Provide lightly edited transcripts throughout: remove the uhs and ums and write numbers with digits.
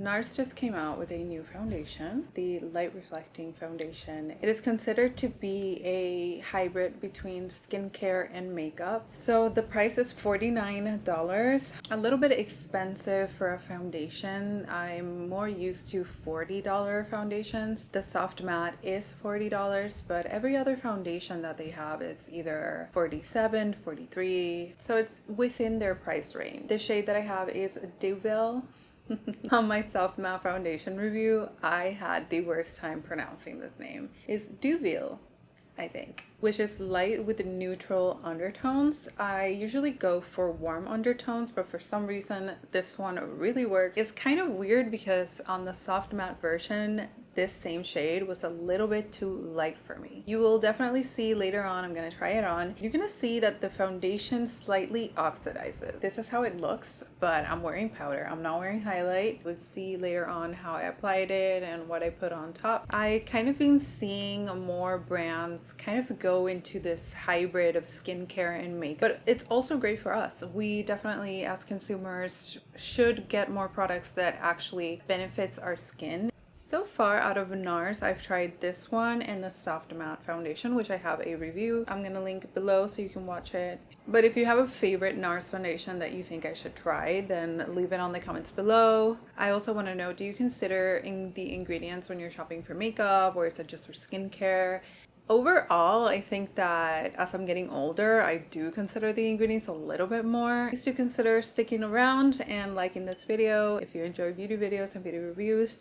NARS just came out with a new foundation, the Light Reflecting Foundation. It is considered to be a hybrid between skincare and makeup. So the price is $49, a little bit expensive for a foundation. I'm more used to $40 foundations. The Soft Matte is $40, but every other foundation that they have is either $47, $43. So it's within their price range. The shade that I have is Deauville. On my Soft Matte foundation review, I had the worst time pronouncing this name. It's Deauville, I think, which is light with neutral undertones. I usually go for warm undertones, but for some reason this one really worked. It's kind of weird because on the Soft Matte version, this same shade was a little bit too light for me. You will definitely see later on, I'm gonna try it on, you're gonna see that the foundation slightly oxidizes. This is how it looks, but I'm wearing powder. I'm not wearing highlight. We'll see later on how I applied it and what I put on top. I kind of been seeing more brands kind of go into this hybrid of skincare and makeup, but it's also great for us. We definitely, as consumers, should get more products that actually benefits our skin. So far out of NARS, I've tried this one and the Soft Matte foundation, which I have a review. I'm gonna link below so you can watch it. But if you have a favorite NARS foundation that you think I should try, then leave it on the comments below. I also want to know, do you consider the ingredients when you're shopping for makeup, or is it just for skincare? Overall, I think that as I'm getting older, I do consider the ingredients a little bit more. Please do consider sticking around and liking this video if you enjoy beauty videos and beauty reviews.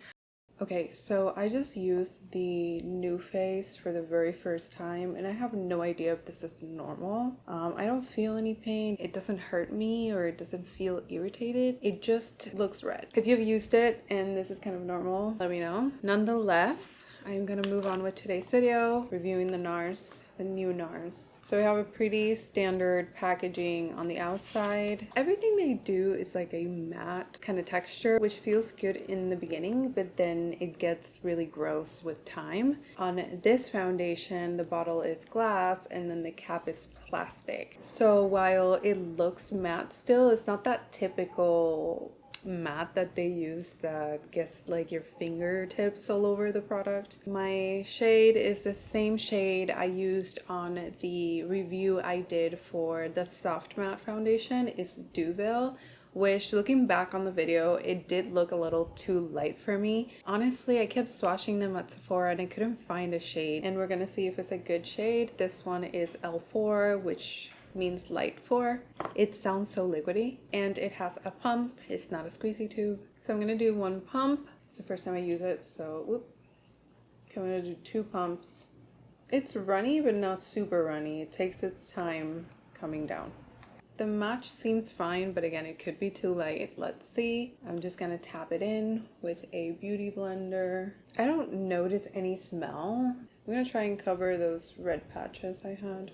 Okay, so I just used the New Face for the very first time, and I have no idea if this is normal. I don't feel any pain. It doesn't hurt me or it doesn't feel irritated. It just looks red. If you've used it and this is kind of normal, let me know. Nonetheless, I'm gonna move on with today's video, reviewing the NARS, the new NARS. So we have a pretty standard packaging on the outside. Everything they do is like a matte kind of texture, which feels good in the beginning, but then it gets really gross with time. On this foundation, the bottle is glass and then the cap is plastic. So while it looks matte still, it's not that typical matte that they use that gets like your fingertips all over the product. My shade is the same shade I used on the review I did for the Soft Matte foundation. It's Deauville, which, looking back on the video, it did look a little too light for me. Honestly, I kept swatching them at Sephora and I couldn't find a shade, and we're gonna see if it's a good shade. This one is L4, which means light 4. It sounds so liquidy, and it has a pump. It's not a squeezy tube. So I'm gonna do one pump. It's the first time I use it, so whoop. Okay, I'm gonna do 2 pumps. It's runny, but not super runny. It takes its time coming down. The match seems fine, but again, it could be too light. Let's see. I'm just gonna tap it in with a beauty blender. I don't notice any smell. I'm gonna try and cover those red patches I had.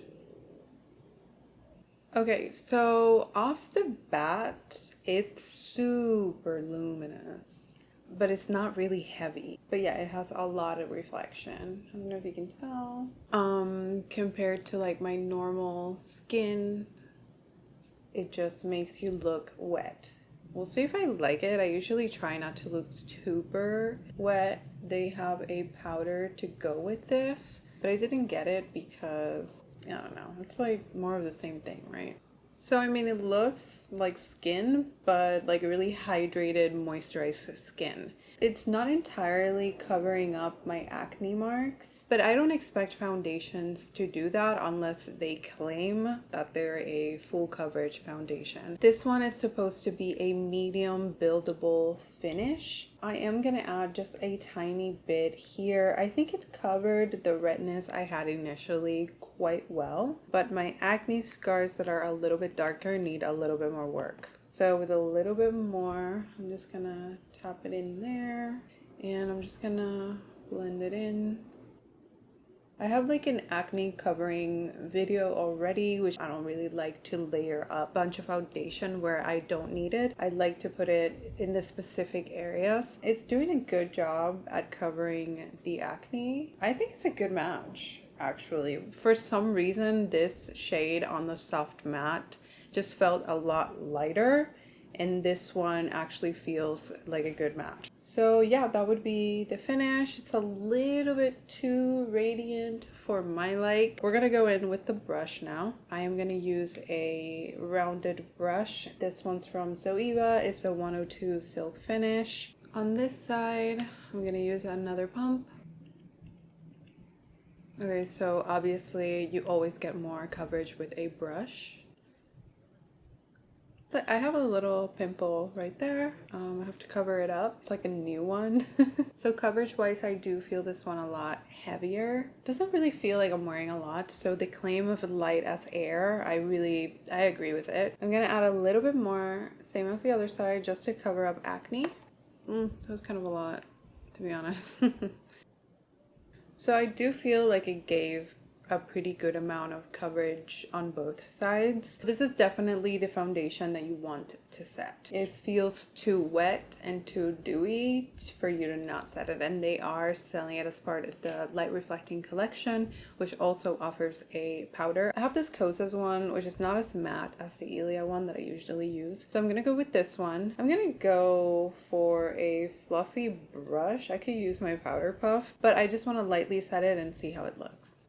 Okay, so off the bat, it's super luminous, but it's not really heavy. But yeah, it has a lot of reflection. I don't know if you can tell. Compared to like my normal skin, it just makes you look wet. We'll see if I like it. I usually try not to look super wet. They have a powder to go with this, but I didn't get it because I don't know. It's like more of the same thing, right? So, I mean, it looks like skin, but like really hydrated, moisturized skin. It's not entirely covering up my acne marks, but I don't expect foundations to do that unless they claim that they're a full coverage foundation. This one is supposed to be a medium buildable finish. I am gonna add just a tiny bit here. I think it covered the redness I had initially quite well, but my acne scars that are a little bit darker need a little bit more work. So with a little bit more, I'm just gonna tap it in there and I'm just gonna blend it in. I have like an acne covering video already, which I don't really like to layer up a bunch of foundation where I don't need it. I like to put it in the specific areas. It's doing a good job at covering the acne. I think it's a good match, actually. For some reason, this shade on the Soft Matte just felt a lot lighter and this one actually feels like a good match. So yeah, that would be the finish. It's a little bit too radiant for my like. We're gonna go in with the brush now. I am gonna use a rounded brush. This one's from Zoeva. It's a 102 silk finish. On this side, I'm gonna use another pump. Okay, so obviously you always get more coverage with a brush. But I have a little pimple right there. I have to cover it up. It's like a new one. So coverage wise, I do feel this one a lot heavier. Doesn't really feel like I'm wearing a lot. So the claim of light as air, I agree with it. I'm gonna add a little bit more, same as the other side, just to cover up acne. That was kind of a lot, to be honest. So I do feel like it gave a pretty good amount of coverage on both sides. This is definitely the foundation that you want to set. It feels too wet and too dewy for you to not set it, and they are selling it as part of the light reflecting collection, which also offers a powder. I have this Kosas one, which is not as matte as the Ilia one that I usually use, so I'm gonna go with this one. I'm gonna go for a fluffy brush. I could use my powder puff, but I just want to lightly set it and see how it looks.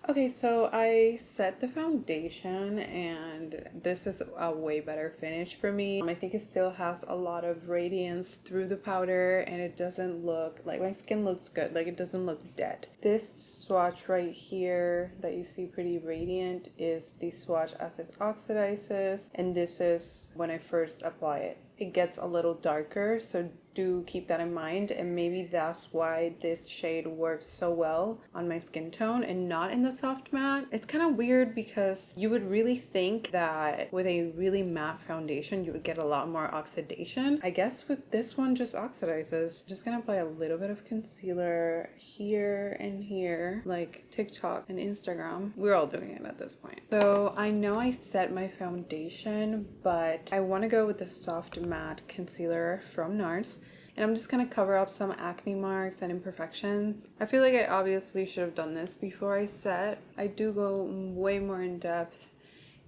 Okay, so I set the foundation and this is a way better finish for me. I think it still has a lot of radiance through the powder and it doesn't look like my skin looks good, like it doesn't look dead. This swatch right here that you see pretty radiant is the swatch as it oxidizes, and this is when I first apply it. It gets a little darker, so do keep that in mind, and maybe that's why this shade works so well on my skin tone and not in the soft matte. It's kind of weird because you would really think that with a really matte foundation you would get a lot more oxidation. I guess with this one just oxidizes. Just gonna apply a little bit of concealer here and here, like TikTok and Instagram. We're all doing it at this point. So I know I set my foundation, but I want to go with the soft matte concealer from NARS. And I'm just going to cover up some acne marks and imperfections. I feel like I obviously should have done this before I set. I do go way more in depth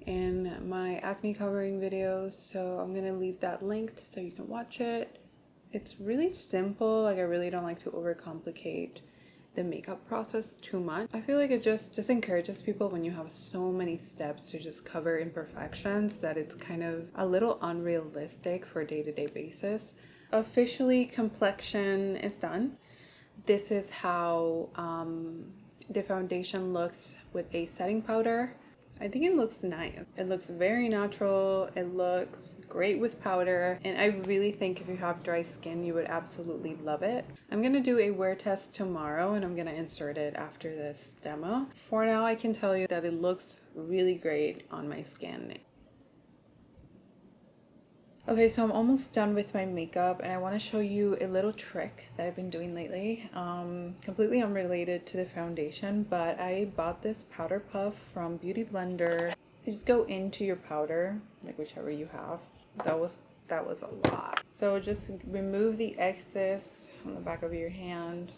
in my acne covering videos, so I'm going to leave that linked so you can watch it. It's really simple. Like, I really don't like to overcomplicate the makeup process too much. I feel like it just encourages people when you have so many steps to just cover imperfections that it's kind of a little unrealistic for a day-to-day basis. Officially, complexion is done. This is how the foundation looks with a setting powder. I think it looks nice. It looks very natural. It looks great with powder. And I really think if you have dry skin, you would absolutely love it. I'm going to do a wear test tomorrow and I'm going to insert it after this demo. For now, I can tell you that it looks really great on my skin. Okay, so I'm almost done with my makeup and I want to show you a little trick that I've been doing lately. Completely unrelated to the foundation, but I bought this powder puff from Beauty Blender. You just go into your powder, like whichever you have. That was a lot. So just remove the excess on the back of your hand.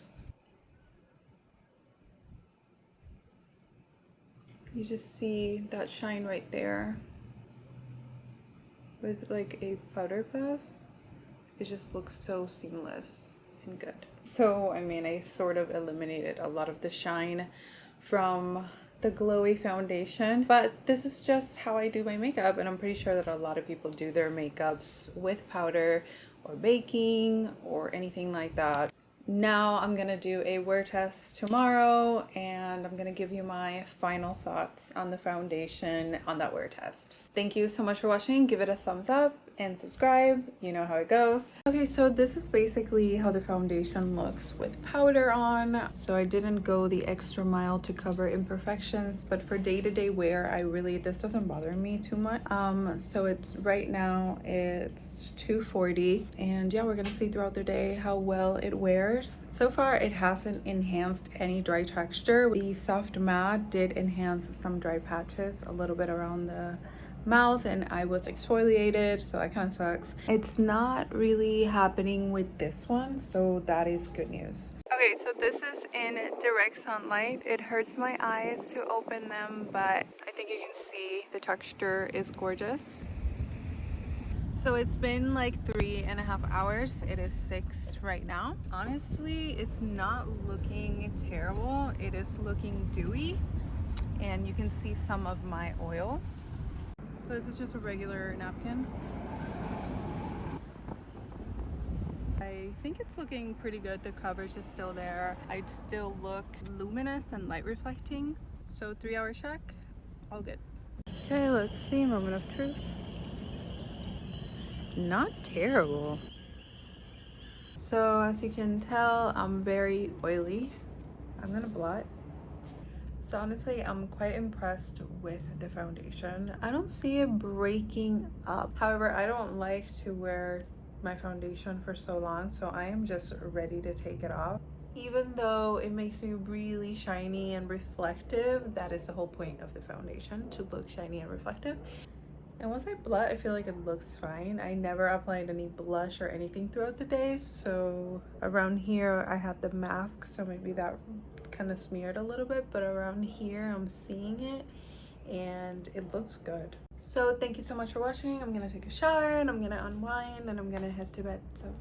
You just see that shine right there. With like a powder puff, it just looks so seamless and good. So I mean, I sort of eliminated a lot of the shine from the glowy foundation, but this is just how I do my makeup, and I'm pretty sure that a lot of people do their makeups with powder or baking or anything like that. Now I'm gonna do a wear test tomorrow and I'm gonna give you my final thoughts on the foundation on that wear test. Thank you so much for watching. Give it a thumbs up and subscribe. You know how it goes. Okay, so this is basically how the foundation looks with powder on. So I didn't go the extra mile to cover imperfections, but for day-to-day wear, this doesn't bother me too much. So it's right now it's 2:40, and yeah, we're gonna see throughout the day how well it wears. So far, it hasn't enhanced any dry texture. The soft matte did enhance some dry patches a little bit around the mouth, and I was exfoliated, so that kind of sucks. It's not really happening with this one, so that is good news. Okay, so this is in direct sunlight. It hurts my eyes to open them, but I think you can see the texture is gorgeous. So it's been like 3.5 hours. It is 6 right now. Honestly, it's not looking terrible. It is looking dewy, and you can see some of my oils. So this is just a regular napkin. I think it's looking pretty good. The coverage is still there. I'd still look luminous and light reflecting. So 3-hour check, all good. Okay, let's see, moment of truth. Not terrible. So as you can tell, I'm very oily. I'm gonna blot. So honestly, I'm quite impressed with the foundation. I don't see it breaking up. However, I don't like to wear my foundation for so long, so I am just ready to take it off. Even though it makes me really shiny and reflective, that is the whole point of the foundation, to look shiny and reflective. And once I blot, I feel like it looks fine. I never applied any blush or anything throughout the day, so around here I had the mask, so maybe that kind of smeared a little bit, but around here I'm seeing it and it looks good. So thank you so much for watching. I'm gonna take a shower and I'm gonna unwind and I'm gonna head to bed. So